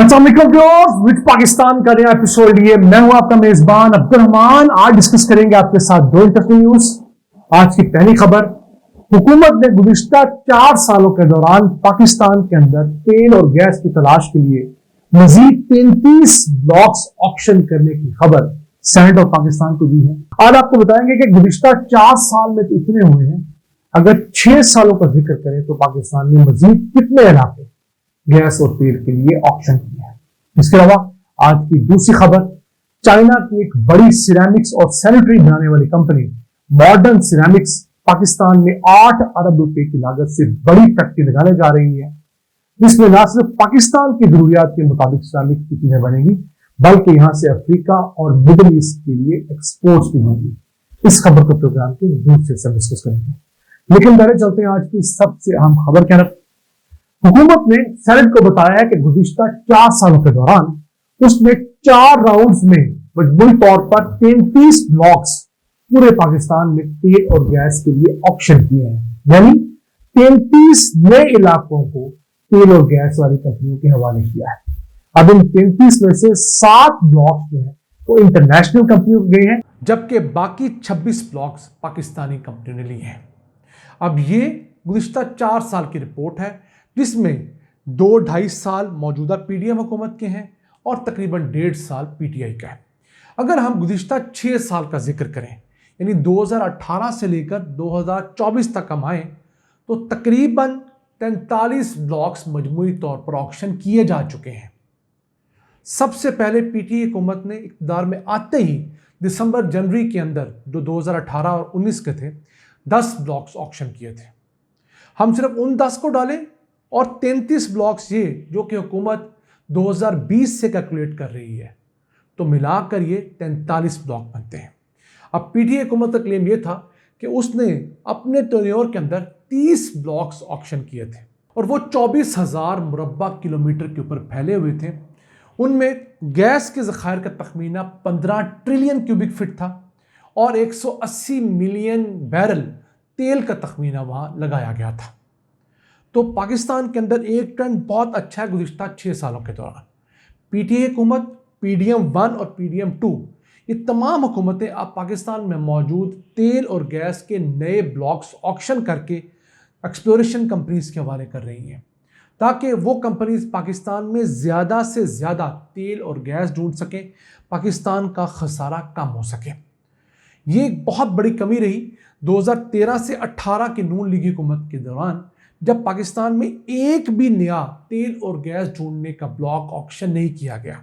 अस्सलाम वालेकुम viewers, with Pakistan का नया एपिसोड लिए मैं हूं आपका मेजबान अब्दुल रहमान। आज डिस्कस करेंगे आपके साथ दो इंटरेस्टिंग न्यूज। आज की पहली खबर, हुकूमत ने गुज़िश्ता 4 सालों के दौरान पाकिस्तान के अंदर तेल और गैस की तलाश के लिए मजीद 33 ब्लॉक्स ऑक्शन करने की खबर सेनेट और पाकिस्तान को दी है। आज आपको बताएंगे कि गुज़िश्ता 4 साल में तो इतने हुए हैं, अगर 6 सालों का जिक्र करें तो पाकिस्तान ने मजीद कितने इलाके गैस और तेल के लिए ऑक्शन किया है। इसके अलावा आज की दूसरी खबर, चाइना की एक बड़ी सिरेमिक्स और सैनिटरी बनाने वाली कंपनी मॉडर्न सिरेमिक्स पाकिस्तान में 8 अरब रुपए की लागत से बड़ी फैक्ट्री लगाने जा रही है। इसमें न सिर्फ पाकिस्तान की जरूरियात के मुताबिक सिरेमिक्स की चीजें बनेगी, बल्कि यहां से अफ्रीका और मिडिल ईस्ट के लिए एक्सपोर्ट भी होंगी। इस खबर को प्रोग्राम के दूसरे से डिस्कस करेंगे, लेकिन पहले चलते हैं आज की सबसे अहम खबर की तरफ। हुकूमत ने सेनेट को बताया है कि गुज़िश्ता 4 सालों के दौरान उसने 4 राउंड्स में मजमूई तौर पर 33 ब्लॉक्स पूरे पाकिस्तान में तेल और गैस के लिए ऑक्शन किए हैं। यानी 33 नए इलाकों को तेल और गैस वाली कंपनियों के हवाले किया है। अब इन 33 में से 7 ब्लॉक्स जो है वो इंटरनेशनल कंपनियों को गए हैं, जबकि बाकी 26 ब्लॉक्स पाकिस्तानी कंपनियों ने लिए हैं। अब ये गुज़िश्ता 4 साल की रिपोर्ट है, जिसमें 2-2.5 साल मौजूदा पीडीएम हुकूमत के हैं और तकरीबन 1.5 साल पीटीआई का है। अगर हम गुज़िश्ता 6 साल का जिक्र करें, यानी 2018 से लेकर 2024 तक हम आए, तो तकरीबन 43 ब्लॉक्स मजमूई तौर पर ऑक्शन किए जा चुके हैं। सबसे पहले पीटीआई हुकूमत ने इक़्तिदार में आते ही दिसंबर जनवरी के अंदर, जो 2018 और 19 के थे, 10 ब्लॉक्स ऑक्शन किए थे। हम सिर्फ उन 10 को डालें और 33 ब्लॉक्स ये जो कि हुकूमत 2020 से कैलकुलेट कर रही है, तो मिलाकर ये 43 ब्लॉक बनते हैं। अब पीटीआई हुकूमत का क्लेम ये था कि उसने अपने टेन्योर के अंदर 30 ब्लॉक्स ऑक्शन किए थे और वो 24,000 मुरब्बा किलोमीटर के ऊपर फैले हुए थे। उनमें गैस के ज़खायर का तखमीना 15 ट्रिलियन क्यूबिक फीट था और 180 मिलियन बैरल तेल का तखमीना वहाँ लगाया गया था। तो पाकिस्तान के अंदर एक ट्रेंड बहुत अच्छा है गुज़िश्ता 6 सालों के दौरान। पीटीआई हुकूमत, पीडीएम 1 और पीडीएम 2, ये तमाम हुकूमतें अब पाकिस्तान में मौजूद तेल और गैस के नए ब्लॉक्स ऑक्शन करके एक्सप्लोरेशन कंपनीज के हवाले कर रही हैं, ताकि वो कंपनीज पाकिस्तान में ज़्यादा से ज़्यादा तेल और गैस ढूंढ सकें, पाकिस्तान का खसारा कम हो सके। ये एक बहुत बड़ी कमी रही 2013 से 18 की नून लीगी हुकूमत के दौरान, जब पाकिस्तान में एक भी नया तेल और गैस ढूंढने का ब्लॉक ऑक्शन नहीं किया गया।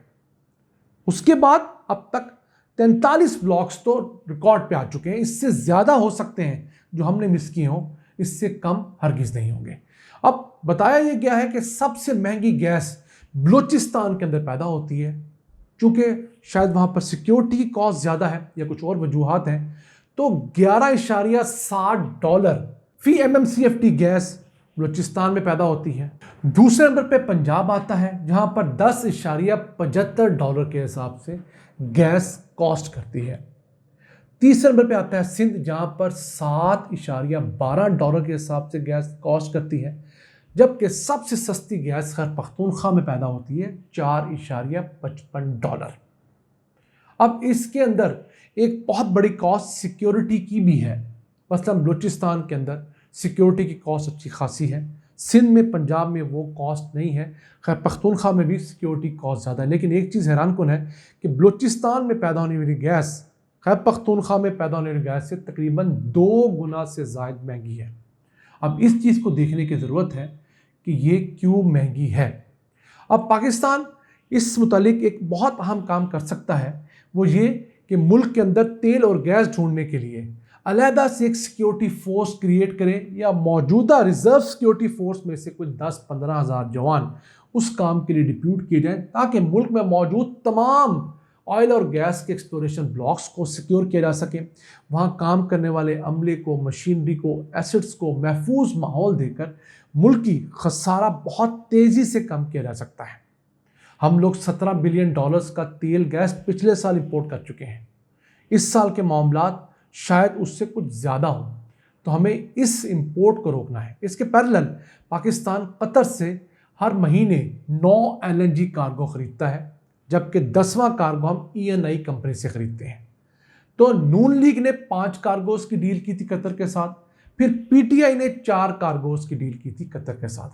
उसके बाद अब तक 43 ब्लॉक्स तो रिकॉर्ड पे आ चुके हैं। इससे ज़्यादा हो सकते हैं जो हमने मिस किए हों, इससे कम हरगिज़ नहीं होंगे। अब बताया यह गया है कि सबसे महंगी गैस बलूचिस्तान के अंदर पैदा होती है, चूँकि शायद वहाँ पर सिक्योरिटी की कॉस्ट ज़्यादा है या कुछ और वजूहात हैं, तो $11.60 फी MMCFT गैस बलूचिस्तान में पैदा होती है। दूसरे नंबर पे पंजाब आता है, जहां पर $10.75 के हिसाब से गैस कॉस्ट करती है। तीसरे नंबर पे आता है सिंध, जहां पर $7.12 के हिसाब से गैस कॉस्ट करती है, जबकि सबसे सस्ती गैस खैर पख्तूनख्वा में पैदा होती है $4.55। अब इसके अंदर एक बहुत बड़ी कॉस्ट सिक्योरिटी की भी है। मसलन बलूचिस्तान के अंदर सिक्योरिटी की कॉस्ट अच्छी खासी है, सिंध में, पंजाब में वो कॉस्ट नहीं है। खैर पख्तूनख्वा में भी सिक्योरिटी कॉस्ट ज़्यादा है, लेकिन एक चीज़ हैरानकुन है कि बलूचिस्तान में पैदा होने वाली गैस खैर पख्तूनख्वा में पैदा होने वाली गैस से तकरीबन 2 गुना से ज़ायद महंगी है। अब इस चीज़ को देखने की ज़रूरत है कि ये क्यों महंगी है। अब पाकिस्तान इस मुतालिक एक बहुत अहम काम कर सकता है, वो ये कि मुल्क के अंदर तेल और गैस ढूंढने के लिए अलहदा से एक सिक्योरिटी फोर्स क्रिएट करें, या मौजूदा रिजर्व सिक्योरिटी फोर्स में से कुछ 10-15 हज़ार जवान उस काम के लिए डिप्यूट किए जाएं, ताकि मुल्क में मौजूद तमाम ऑयल और गैस के एक्सप्लोरेशन ब्लॉक्स को सिक्योर किया जा सके। वहाँ काम करने वाले अमले को, मशीनरी को, एसेट्स को महफूज माहौल देकर मुल्क की खसारा बहुत तेज़ी से कम किया जा सकता है। हम लोग $17 बिलियन का तेल गैस पिछले साल इंपोर्ट कर चुके हैं। इस साल के मामलात शायद उससे कुछ ज़्यादा हो, तो हमें इस इंपोर्ट को रोकना है। इसके पैरेलल पाकिस्तान कतर से हर महीने 9 LNG कार्गो खरीदता है, जबकि 10वां कार्गो हम ENI कंपनी से खरीदते हैं। तो नून लीग ने 5 कार्गोज की डील की थी कतर के साथ, फिर PTI ने 4 कार्गोज की डील की थी कतर के साथ।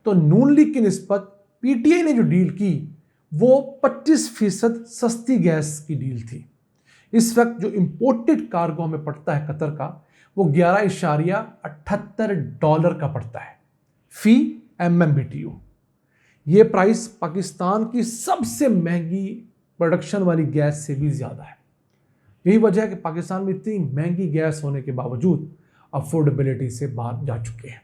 तो नून लीग की निस्बत PTI ने जो डील की वो 25% सस्ती गैस की डील थी। इस वक्त जो इंपोर्टेड कार्गो हमें पड़ता है कतर का, वो $11.78 का पड़ता है फी MMBTU। ये प्राइस पाकिस्तान की सबसे महंगी प्रोडक्शन वाली गैस से भी ज़्यादा है। यही वजह है कि पाकिस्तान में इतनी महंगी गैस होने के बावजूद अफोर्डेबिलिटी से बाहर जा चुके हैं।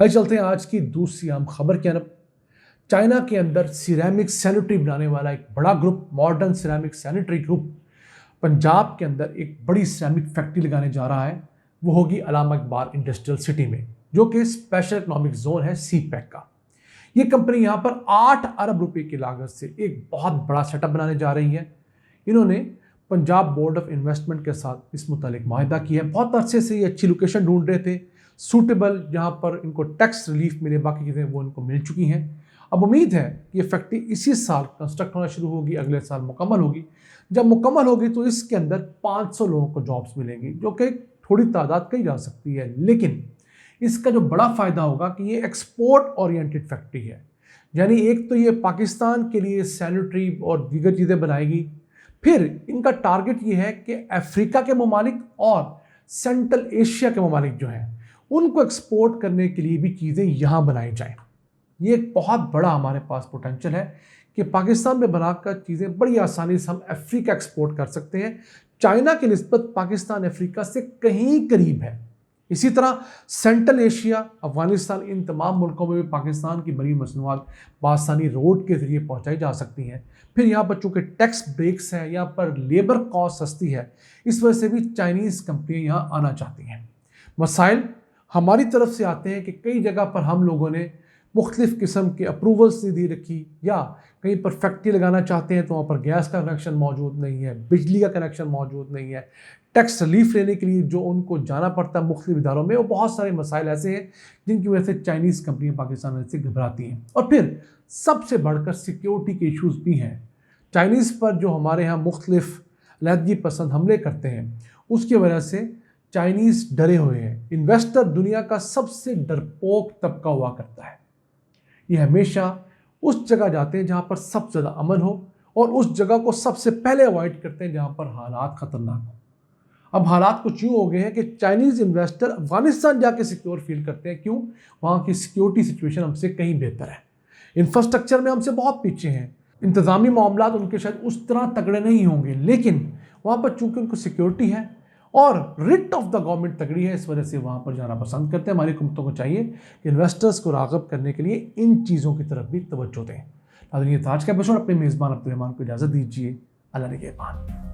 आइए चलते हैं आज की दूसरी अहम खबर की तरफ। चाइना के अंदर सिरेमिक सैनिटरी बनाने वाला एक बड़ा group, modern ceramic sanitary group, Punjab के अंदर एक बड़ी सिरेमिक फैक्ट्री लगाने जा रहा है। वो होगी अलामा इकबाल इंडस्ट्रियल सिटी में, जो कि स्पेशल इकोनॉमिक जोन है CPEC का। ये कंपनी यहाँ पर 8 अरब रुपए की लागत से एक बहुत बड़ा सेटअप बनाने जा रही है। इन्होंने पंजाब बोर्ड ऑफ इन्वेस्टमेंट के साथ इस मुतालिक माहिदा किया है। बहुत अरसे से ये अच्छी लोकेशन ढूंढ रहे थे, सूटेबल, जहाँ पर इनको टैक्स रिलीफ मिले, बाकी चीज़ें वो इनको मिल चुकी हैं। अब उम्मीद है कि ये फैक्ट्री इसी साल कंस्ट्रक्ट होना शुरू होगी, अगले साल मुकम्मल होगी। जब मुकम्मल होगी तो इसके अंदर 500 लोगों को जॉब्स मिलेंगी, जो कि थोड़ी तादाद कही जा सकती है, लेकिन इसका जो बड़ा फ़ायदा होगा कि ये एक्सपोर्ट ओरिएंटेड फैक्ट्री है। यानी एक तो ये पाकिस्तान के लिए सैनिटरी और दीगर चीज़ें बनाएगी, फिर इनका टारगेट ये है कि अफ्रीका के ममालिक और सेंट्रल एशिया के ममालिक जो हैं उनको एक्सपोर्ट करने के लिए भी चीज़ें यहाँ बनाई जाएँ। ये एक बहुत बड़ा हमारे पास पोटेंशियल है कि पाकिस्तान में बनाकर चीज़ें बड़ी आसानी से हम अफ्रीका एक्सपोर्ट कर सकते हैं। चाइना की निस्बत पाकिस्तान अफ्रीका से कहीं करीब है। इसी तरह सेंट्रल एशिया, अफगानिस्तान, इन तमाम मुल्कों में भी पाकिस्तान की बनी मसनूआत बआसानी रोड के ज़रिए पहुंचाई जा सकती हैं। फिर यहाँ पर चूँकि टैक्स ब्रेक्स हैं, यहाँ पर लेबर कॉस्ट सस्ती है, इस वजह से भी चाइनीज़ कंपनियाँ यहाँ आना चाहती हैं। मसाइल हमारी तरफ से आते हैं कि कई जगह पर हम लोगों ने मुख्तलिफ़ किस्म के अप्रूवल्स नहीं दी रखी, या कहीं पर फैक्ट्री लगाना चाहते हैं तो वहाँ पर गैस का कनेक्शन मौजूद नहीं है, बिजली का कनेक्शन मौजूद नहीं है, टैक्स रिलीफ लेने के लिए जो उनको जाना पड़ता है मुख्तलिफ इदारों में, वो बहुत सारे मसाइल ऐसे हैं जिनकी वजह से चाइनीज़ कंपनियाँ पाकिस्तान से घबराती हैं। और फिर सबसे बढ़कर सिक्योरिटी के इशूज़ भी हैं। चाइनीज़ पर जो हमारे यहाँ मुख्तलिफ अलहदगी पसंद हमले करते हैं, उसकी वजह से चाइनीज़ डरे हुए हैं। इन्वेस्टर दुनिया का सबसे डरपोक तबका हुआ करता है। ये हमेशा उस जगह जाते हैं जहाँ पर सबसे ज़्यादा अमन हो, और उस जगह को सबसे पहले अवॉइड करते हैं जहाँ पर हालात ख़तरनाक हो। अब हालात कुछ यूँ हो गए हैं कि चाइनीज़ इन्वेस्टर अफगानिस्तान जाके सिक्योर फील करते हैं। क्यों? वहाँ की सिक्योरिटी सिचुएशन हमसे कहीं बेहतर है, इंफ्रास्ट्रक्चर में हमसे बहुत पीछे हैं, इंतज़ामी मामलात उनके शायद उस तरह तगड़े नहीं होंगे, लेकिन वहाँ पर चूँकि उनको सिक्योरिटी है और रिट ऑफ द गवर्नमेंट तगड़ी है, इस वजह से वहाँ पर जाना पसंद करते हैं। हमारी हुकूमतों को चाहिए कि इन्वेस्टर्स को राग़िब करने के लिए इन चीज़ों की तरफ भी तवज्जो दें। नाज़रीन, आज का एपिसोड अपने मेज़बान अब्दुल रहमान को इजाज़त दीजिए। अल्लाह निगहबान।